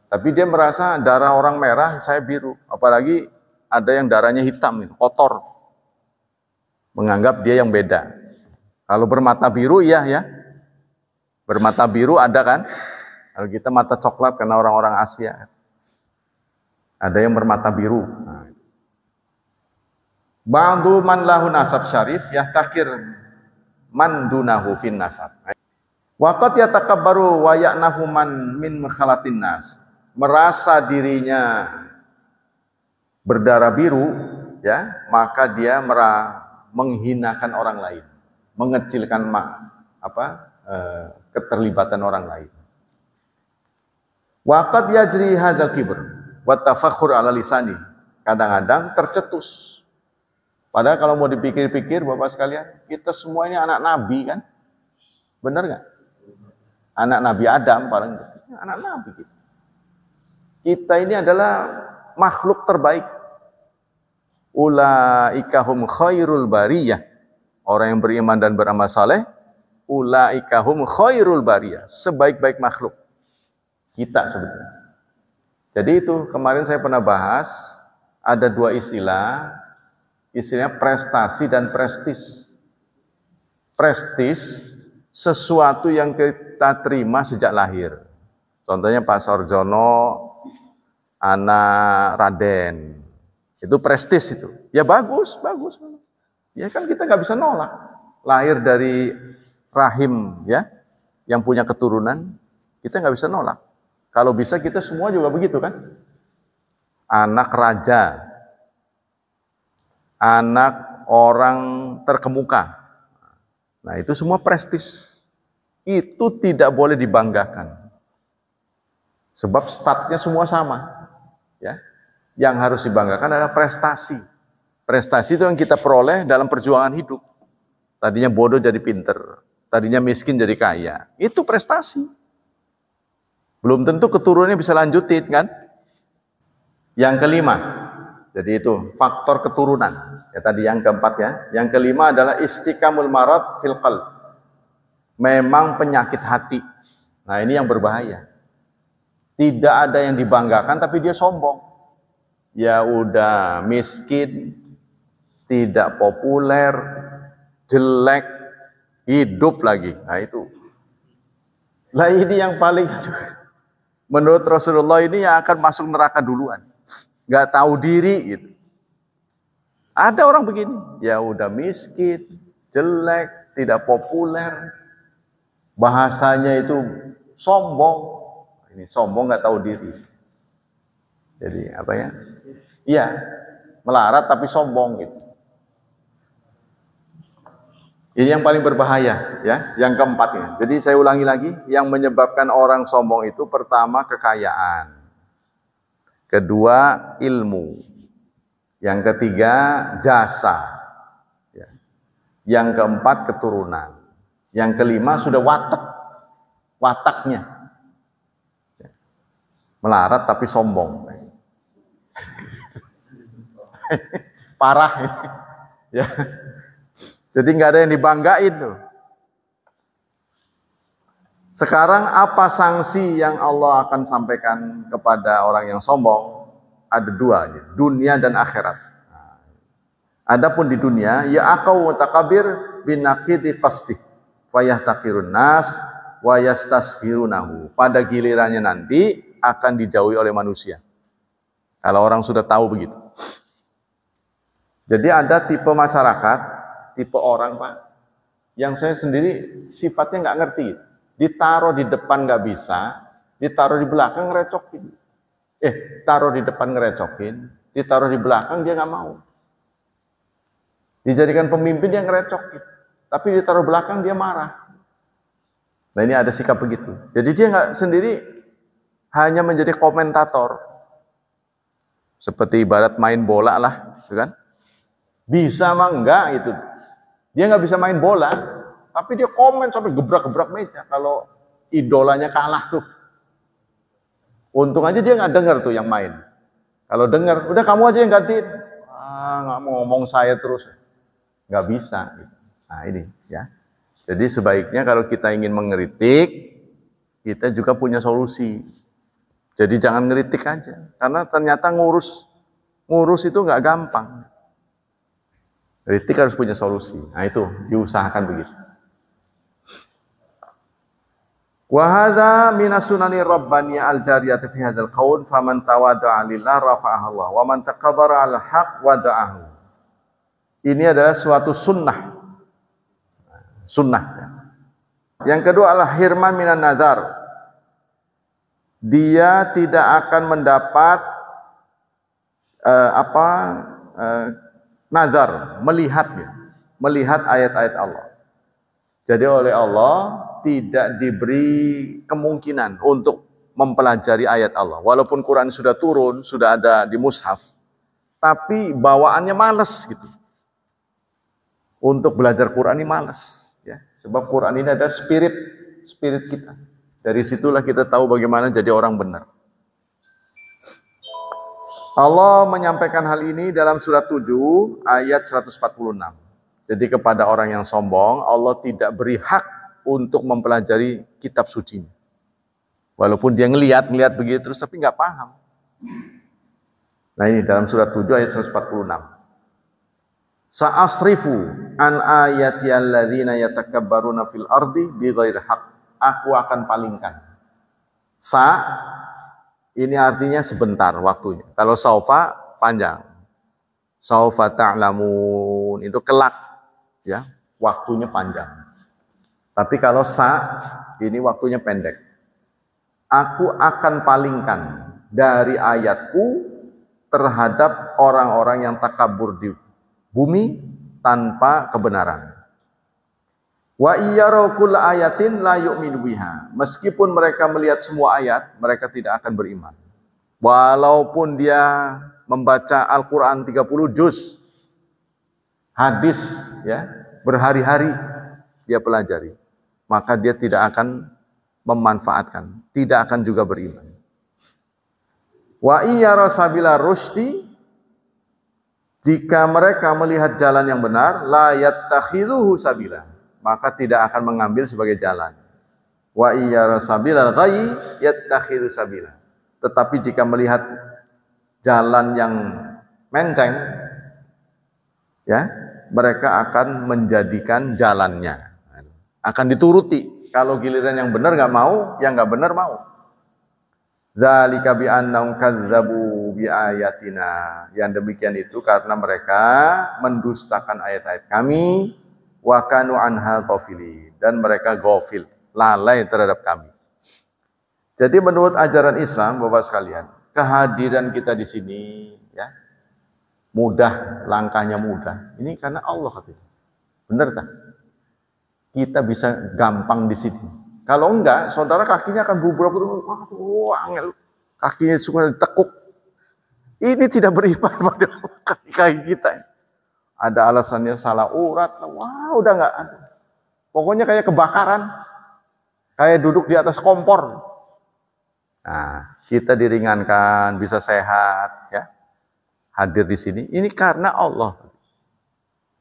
Speaker 1: Tapi dia merasa darah orang merah saya biru. Apalagi ada yang darahnya hitam, kotor. Menganggap dia yang beda. Kalau bermata biru iya ya. Bermata biru ada kan? Kalau kita mata coklat karena orang-orang Asia. Ada yang bermata biru. Ba'du man lahu nasab syarif yahtakir man dunahu fin nasab. Waqat yatakabbaru wa ya'nafu man min makhalatin nas. Merasa dirinya berdarah biru, ya, maka dia menghinakan orang lain, mengecilkan keterlibatan orang lain. Waqat yajri hadzal kibr wa tafakhur ala lisani. Kadang-kadang tercetus. Padahal kalau mau dipikir-pikir Bapak sekalian, kita semua ini anak nabi kan? Benar nggak? Anak Nabi Adam paling anak nabi kita. Kita ini adalah makhluk terbaik. Ulaika hum khairul bariyah. Orang yang beriman dan beramal saleh, ulaika hum khairul bariyah, sebaik-baik makhluk. Kita sebetulnya. Jadi itu kemarin saya pernah bahas ada dua istilah, istilahnya prestasi dan prestis. Prestis sesuatu yang kita terima sejak lahir. Contohnya Pak Sarjono, anak Raden, itu prestis itu. Ya bagus, bagus. Ya kan kita nggak bisa nolak. Lahir dari rahim ya, yang punya keturunan, kita nggak bisa nolak. Kalau bisa kita semua juga begitu kan. Anak raja, anak orang terkemuka. Nah itu semua prestis. Itu tidak boleh dibanggakan. Sebab startnya semua sama. Ya. Yang harus dibanggakan adalah prestasi. Prestasi itu yang kita peroleh dalam perjuangan hidup. Tadinya bodoh jadi pinter. Tadinya miskin jadi kaya. Itu prestasi. Belum tentu keturunannya bisa lanjutin kan. Yang kelima. Jadi itu faktor keturunan. Ya tadi yang keempat ya. Yang kelima adalah istiqamul marad fil qalb. Memang penyakit hati. Nah ini yang berbahaya. Tidak ada yang dibanggakan tapi dia sombong. Ya udah miskin, tidak populer, jelek, hidup lagi. Nah itu. Lah ini yang paling menurut Rasulullah ini yang akan masuk neraka duluan. Gak tahu diri gitu. Ada orang begini, ya udah miskin, jelek, tidak populer, bahasanya itu sombong. Ini sombong nggak tahu diri. Jadi apa ya? Iya, melarat tapi sombong gitu. Ini yang paling berbahaya ya, yang keempat ya. Jadi saya ulangi lagi, yang menyebabkan orang sombong itu pertama kekayaan. Kedua ilmu. Yang ketiga jasa. Ya. Yang keempat keturunan. Yang kelima sudah wataknya. Ya. Melarat tapi sombong. Parah ini. Ya. Jadi nggak ada yang dibanggain tuh. Sekarang apa sanksi yang Allah akan sampaikan kepada orang yang sombong? Ada dua, dunia dan akhirat. Adapun di dunia, ya akau mutakabir binaqidi qasdi fayahtaqirun nas wa yastasghirunahu. Pada gilirannya nanti akan dijauhi oleh manusia. Kalau orang sudah tahu begitu. Jadi ada tipe masyarakat, tipe orang Pak, yang saya sendiri sifatnya nggak ngerti. Ditaruh di depan nggak bisa, ditaruh di belakang ngerecokin. Taruh di depan ngerecokin, ditaruh di belakang dia nggak mau. Dijadikan pemimpin dia ngerecokin, tapi ditaruh belakang dia marah. Nah ini ada sikap begitu. Jadi dia nggak sendiri hanya menjadi komentator. Seperti ibarat main bola lah, kan? Bisa mah enggak itu. Dia nggak bisa main bola, tapi dia komen sampai gebrak-gebrak meja kalau idolanya kalah tuh. Untung aja dia nggak dengar tuh yang main. Kalau dengar, udah kamu aja yang gantiin. Nggak mau ngomong saya terus, nggak bisa. Nah ini ya. Jadi sebaiknya kalau kita ingin mengkritik, kita juga punya solusi. Jadi jangan ngeritik aja, karena ternyata ngurus itu nggak gampang. Kritik harus punya solusi. Nah itu diusahakan begitu. Wa hadza minas sunani rabbaniyah al-jariyati fi hadzal qaul faman tawadda'a lillah rafa'ahu Allah wa man takabbara 'alal haqq wada'ahu. Ini adalah suatu sunnah. Yang kedua adalah hirman minan nazar. Dia tidak akan mendapat nazar, melihat ayat-ayat Allah. Jadi oleh Allah tidak diberi kemungkinan untuk mempelajari ayat Allah. Walaupun Quran sudah turun, sudah ada di mushaf, tapi bawaannya malas gitu. Untuk belajar Quran ini malas, ya. Sebab Quran ini ada spirit kita. Dari situlah kita tahu bagaimana jadi orang benar. Allah menyampaikan hal ini dalam surat 7 ayat 146. Jadi kepada orang yang sombong, Allah tidak beri hak untuk mempelajari kitab suci. Walaupun dia ngelihat begitu terus tapi nggak paham. Nah ini dalam surat 7 ayat 146. Sa'asrifu an ayati alladzina yatakabbaruna fil ardi bighairi haqq. Aku akan palingkan. Ini artinya sebentar waktunya. Kalau saufa panjang. Saufa ta'lamun itu kelak, ya, waktunya panjang. Tapi kalau ini waktunya pendek. Aku akan palingkan dari ayatku terhadap orang-orang yang takabur di bumi tanpa kebenaran. Wa iyyaraw kull ayatin la yu'minu biha. Meskipun mereka melihat semua ayat, mereka tidak akan beriman. Walaupun dia membaca Al-Qur'an 30 juz, hadis ya, berhari-hari dia pelajari, maka dia tidak akan memanfaatkan, tidak akan juga beriman. Wa iyyara sabila rusdi, jika mereka melihat jalan yang benar, la yattakhidhuhu sabila, maka tidak akan mengambil sebagai jalan. Wa iyyara sabilal ghayyi yattakhidhu sabila. Tetapi jika melihat jalan yang menceng, ya, mereka akan menjadikan jalannya, akan dituruti. Kalau giliran yang benar nggak mau, yang nggak benar mau. Dzalika bi annahum kadzdzabu bi ayatina. Yang demikian itu karena mereka mendustakan ayat-ayat kami. Wa kanu anha ghafilin, dan mereka ghafil, lalai terhadap kami. Jadi menurut ajaran Islam, Bapak sekalian, kehadiran kita di sini ya mudah, langkahnya mudah. Ini karena Allah katanya. Benar tak? Kita bisa gampang di sini. Kalau enggak, saudara kakinya akan bubrok, angel. Kakinya suka ditekuk. Ini tidak beriman pada kaki kita. Ada alasannya salah urat, wah udah nggak ada. Pokoknya kayak kebakaran, kayak duduk di atas kompor. Nah, kita diringankan, bisa sehat, ya, hadir di sini. Ini karena Allah.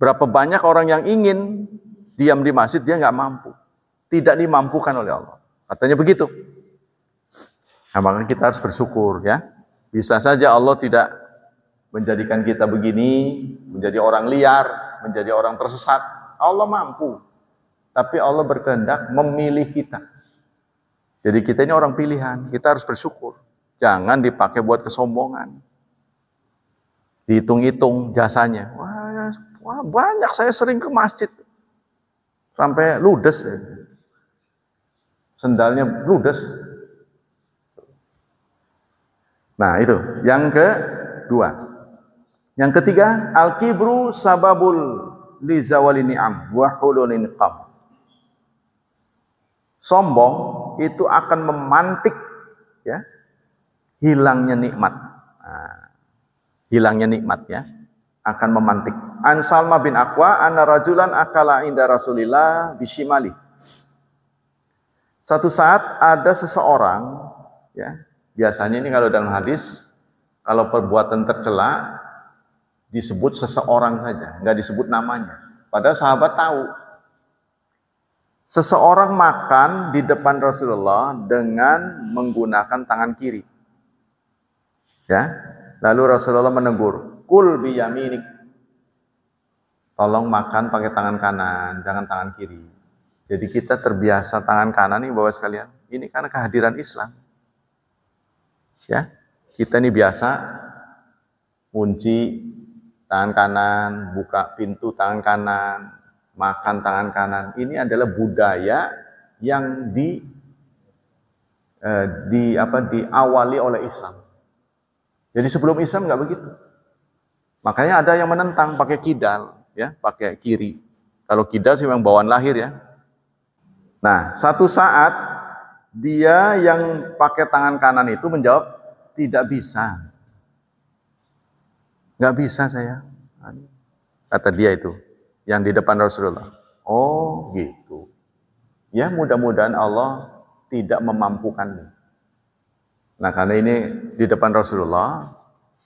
Speaker 1: Berapa banyak orang yang ingin diam di masjid, dia nggak mampu, tidak dimampukan oleh Allah. Katanya begitu. Nah, makanya kita harus bersyukur, ya. Bisa saja Allah tidak menjadikan kita begini, menjadi orang liar, menjadi orang tersesat. Allah mampu. Tapi Allah berkehendak memilih kita. Jadi kita ini orang pilihan, kita harus bersyukur. Jangan dipakai buat kesombongan. Dihitung-hitung jasanya. Wah, banyak, saya sering ke masjid. Sampai ludes. Sendalnya ludes. Nah itu, yang kedua. Yang ketiga, al-kibru sababul li zawali ni'am wa hululin niqam. Sombong itu akan memantik, ya, hilangnya nikmat. Nah, hilangnya nikmat ya, akan memantik. An Salma bin Aqwa anna rajulan akala inda Rasulillah bishimali. Satu saat ada seseorang ya, biasanya ini kalau dalam hadis kalau perbuatan tercela disebut seseorang saja, nggak disebut namanya. Padahal sahabat tahu. Seseorang makan di depan Rasulullah dengan menggunakan tangan kiri. Ya. Lalu Rasulullah menegur, "Kul bi yaminik." Tolong makan pakai tangan kanan, jangan tangan kiri. Jadi kita terbiasa tangan kanan nih Bapak sekalian. Ini karena kehadiran Islam. Ya. Kita ini biasa kunci tangan kanan, buka pintu tangan kanan, makan tangan kanan. Ini adalah budaya yang diawali oleh Islam. Jadi sebelum Islam nggak begitu. Makanya ada yang menentang pakai kidal, ya, pakai kiri. Kalau kidal sih memang bawaan lahir ya. Nah, satu saat dia yang pakai tangan kanan itu menjawab, tidak bisa. Nggak bisa saya. Kata dia itu, yang di depan Rasulullah. Oh gitu. Ya mudah-mudahan Allah tidak memampukanmu. Nah karena ini di depan Rasulullah,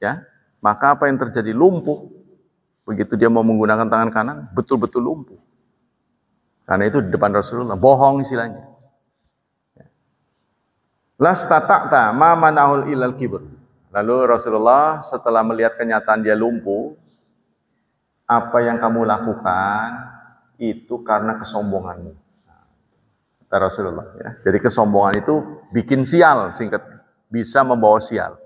Speaker 1: ya, maka apa yang terjadi? Lumpuh. Begitu dia mau menggunakan tangan kanan, betul-betul lumpuh. Karena itu di depan Rasulullah, bohong istilahnya. Lastata'ta ma manahul ilal kibr. Lalu Rasulullah setelah melihat kenyataan dia lumpuh, apa yang kamu lakukan itu karena kesombonganmu. Kata Rasulullah. Ya. Jadi kesombongan itu bikin sial, singkat, bisa membawa sial.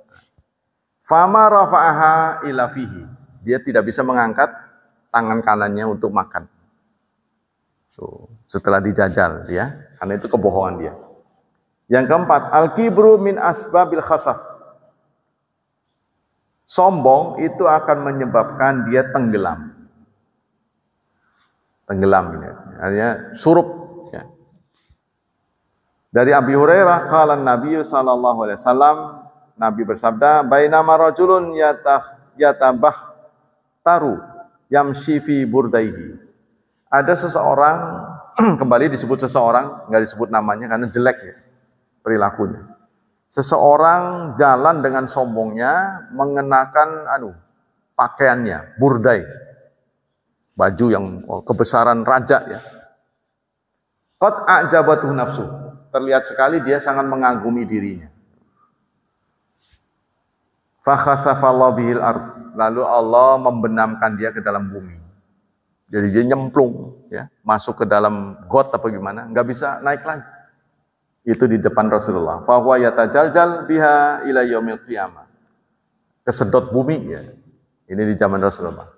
Speaker 1: Fama rafa'aha ila fihi. Dia tidak bisa mengangkat tangan kanannya untuk makan. Setelah dijajal, ya, karena itu kebohongan dia. Yang keempat, al-kibru min asbabil khasaf. Sombong itu akan menyebabkan dia tenggelam. Tenggelam ini, artinya surup. Ya. Dari Abi Hurairah, qala Nabi sallallahu alaihi wasallam, Nabi bersabda, bainama rajulun yatabah taru yamshi fi burdaihi. Ada seseorang, kembali disebut seseorang, nggak disebut namanya karena jelek ya perilakunya. Seseorang jalan dengan sombongnya mengenakan pakaiannya, burdai. Baju yang kebesaran raja ya. Qad a'jabatu nafsu. Terlihat sekali dia sangat mengagumi dirinya. Fa khasafallahu bihil ard. Lalu Allah membenamkan dia ke dalam bumi. Jadi dia nyemplung ya, masuk ke dalam got apa gimana, nggak bisa naik lagi. Itu di depan Rasulullah. Fa huwa yatajaljal biha ila yaumil qiyamah. Kesedot bumi ya. Ini di zaman Rasulullah.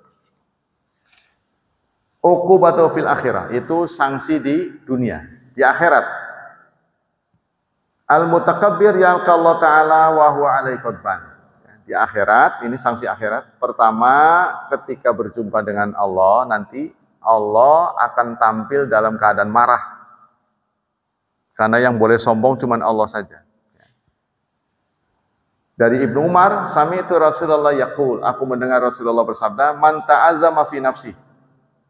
Speaker 1: Uqubatu fil akhirah, itu sanksi di dunia, di akhirat. Al-mutakabbir yalqallahu ta'ala wa huwa alaihi qadban. Di akhirat, ini sanksi akhirat. Pertama, ketika berjumpa dengan Allah, nanti Allah akan tampil dalam keadaan marah. Karena yang boleh sombong cuma Allah saja. Dari Ibnu Umar, sami'tu Rasulullah yaqul, aku mendengar Rasulullah bersabda, man ta'azzama fi nafsi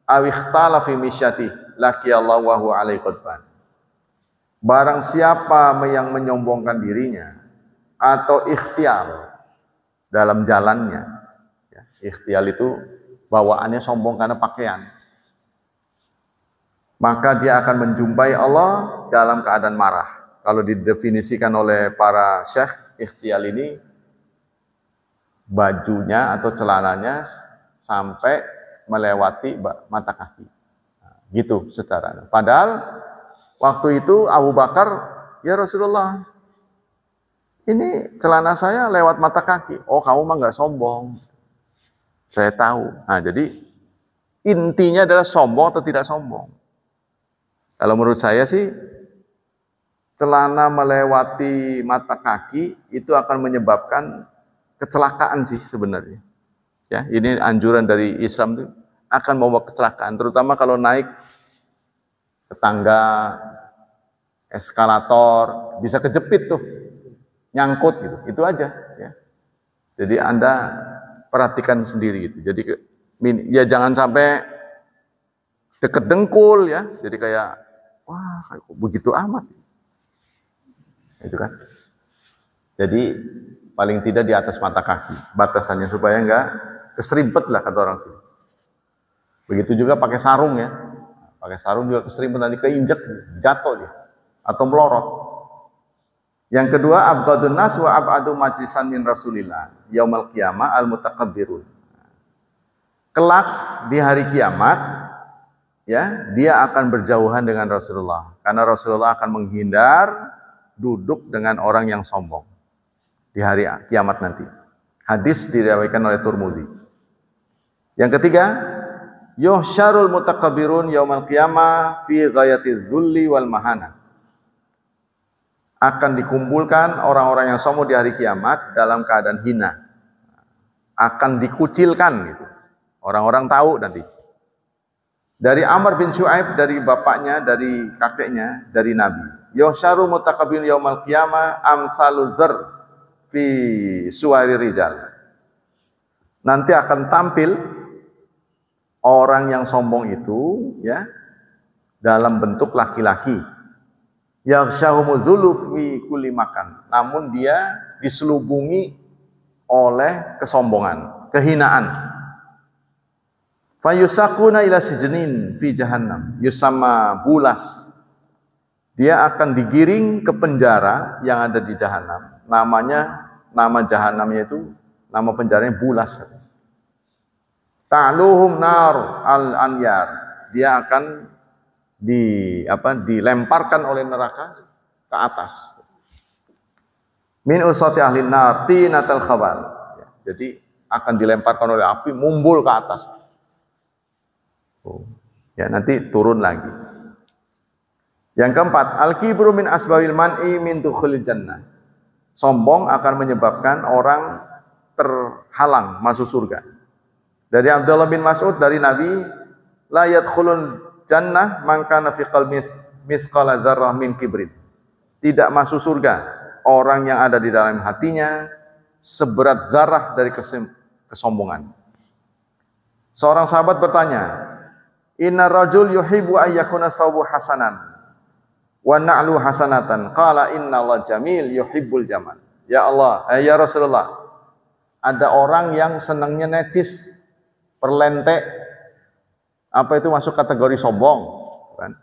Speaker 1: aw ikhtala fi misyati laqiyallahu wa huwa alaihi qadban. Barang siapa yang menyombongkan dirinya atau ikhtiar dalam jalannya, ya, ikhtiar itu bawaannya sombong karena pakaian, maka dia akan menjumpai Allah dalam keadaan marah. Kalau didefinisikan oleh para syekh, ikhtiar ini bajunya atau celananya sampai melewati mata kaki. Nah, gitu secara. Padahal waktu itu Abu Bakar, ya Rasulullah, ini celana saya lewat mata kaki. Oh, kamu mah nggak sombong. Saya tahu. Nah, jadi intinya adalah sombong atau tidak sombong. Kalau menurut saya sih, celana melewati mata kaki itu akan menyebabkan kecelakaan sih sebenarnya. Ya, ini anjuran dari Islam itu akan membawa kecelakaan, terutama kalau naik ke tangga, eskalator, bisa kejepit tuh, nyangkut gitu. Itu aja. Ya. Jadi Anda perhatikan sendiri gitu. Jadi ya jangan sampai deket dengkul ya. Jadi kayak wah begitu amat. Itu kan. Jadi paling tidak di atas mata kaki batasannya supaya enggak keserimpet lah kata orang sini. Begitu juga pakai sarung ya. Pakai sarung juga keserimpet nanti keinjek jatuh dia atau melorot. Yang kedua, abghadun nas wa ab'adu majlisan min Rasulillah yaumil qiyamah al-mutakabbirun. Kelak di hari kiamat ya, dia akan berjauhan dengan Rasulullah karena Rasulullah akan menghindar duduk dengan orang yang sombong di hari kiamat nanti. Hadis diriwayatkan oleh Tirmidzi. Yang ketiga, yuhsyarul mutakabbirun yaumil qiyamah fi ghayatiz zulli wal mahana. Akan dikumpulkan orang-orang yang sombong di hari kiamat dalam keadaan hina. Akan dikucilkan gitu. Orang-orang tahu nanti. Dari Amr bin Syu'aib, dari bapaknya, dari kakeknya, dari Nabi. Yuhsyarul mutakabbirun yaumil qiyamah amsalul dzar fi suwari rijal. Nanti akan tampil orang yang sombong itu ya dalam bentuk laki-laki. Yaghsyahumuz zuluf fi kulli makan. Namun dia diselubungi oleh kesombongan, kehinaan. Fayusaquna ila sijnin fi jahannam yusamma bulas. Dia akan digiring ke penjara yang ada di jahanam. Nama jahanamnya itu, nama penjaranya bulas. Ta'luhum nar al-anyar. Dia akan dilemparkan oleh neraka ke atas. Min usati ahli nar tinatal khabal. Jadi akan dilemparkan oleh api mumbul ke atas. Ya nanti turun lagi. Yang keempat, al-kibru min asbabil man'i min dukhulil jannah. Sombong akan menyebabkan orang terhalang masuk surga. Dari Abdullah bin Mas'ud dari Nabi, la yadkhulun jannah man kana fi qalbi mithqala dzarrah min kibrin. Tidak masuk surga orang yang ada di dalam hatinya seberat zarah dari kesombongan. Seorang sahabat bertanya, "Inna rajul yuhibbu ayyakuna thawbu hasanan wa na'lu hasanatan." Qala innallaha jamil yuhibbul jamal. Ya Allah, ya Rasulullah, ada orang yang senangnya necis, perlentek. Apa itu masuk kategori sombong? Kan?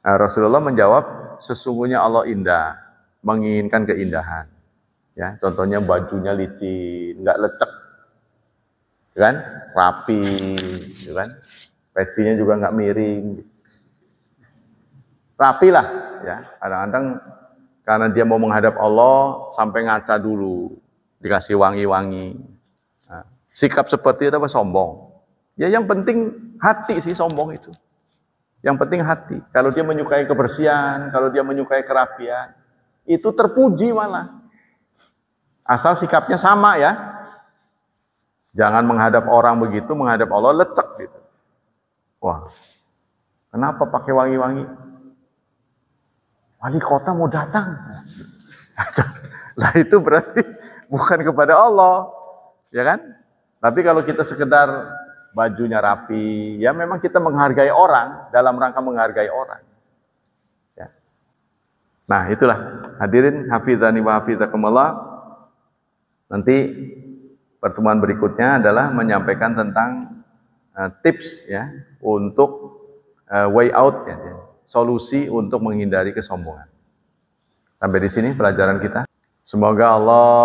Speaker 1: Nah, Rasulullah menjawab, sesungguhnya Allah indah, menginginkan keindahan. Ya, contohnya bajunya licin, nggak lecek, kan? Rapi, kan? Pecinya juga nggak miring. Rapi lah, ya. Kadang-kadang karena dia mau menghadap Allah sampai ngaca dulu, dikasih wangi-wangi. Nah, sikap seperti itu apa sombong? Ya yang penting hati sih sombong itu. Yang penting hati. Kalau dia menyukai kebersihan, kalau dia menyukai kerapian, itu terpuji malah. Asal sikapnya sama ya. Jangan menghadap orang begitu, menghadap Allah lecek gitu. Wah, kenapa pakai wangi-wangi? Wali kota mau datang. Lah itu berarti bukan kepada Allah, ya kan? Tapi kalau kita sekedar bajunya rapi, ya memang kita menghargai orang, dalam rangka menghargai orang. Ya. Nah itulah, hadirin hafizani wa hafizakumullah. Nanti pertemuan berikutnya adalah menyampaikan tentang tips ya untuk way out, ya, solusi untuk menghindari kesombongan. Sampai di sini pelajaran kita. Semoga Allah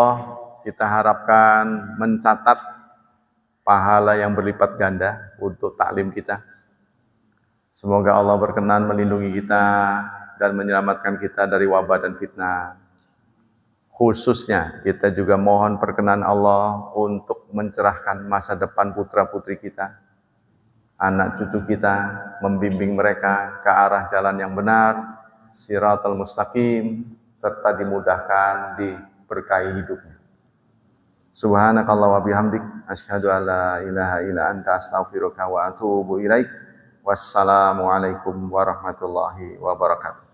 Speaker 1: kita harapkan mencatat pahala yang berlipat ganda untuk taklim kita. Semoga Allah berkenan melindungi kita dan menyelamatkan kita dari wabah dan fitnah. Khususnya kita juga mohon perkenan Allah untuk mencerahkan masa depan putra-putri kita, anak cucu kita, membimbing mereka ke arah jalan yang benar, siratal mustaqim, serta dimudahkan, diberkahi hidupnya. Subhanakallah wa bihamdik asyhadu an la ilaha illa anta astaghfiruka wa atubu ilaik. Wassalamualaikum warahmatullahi wabarakatuh.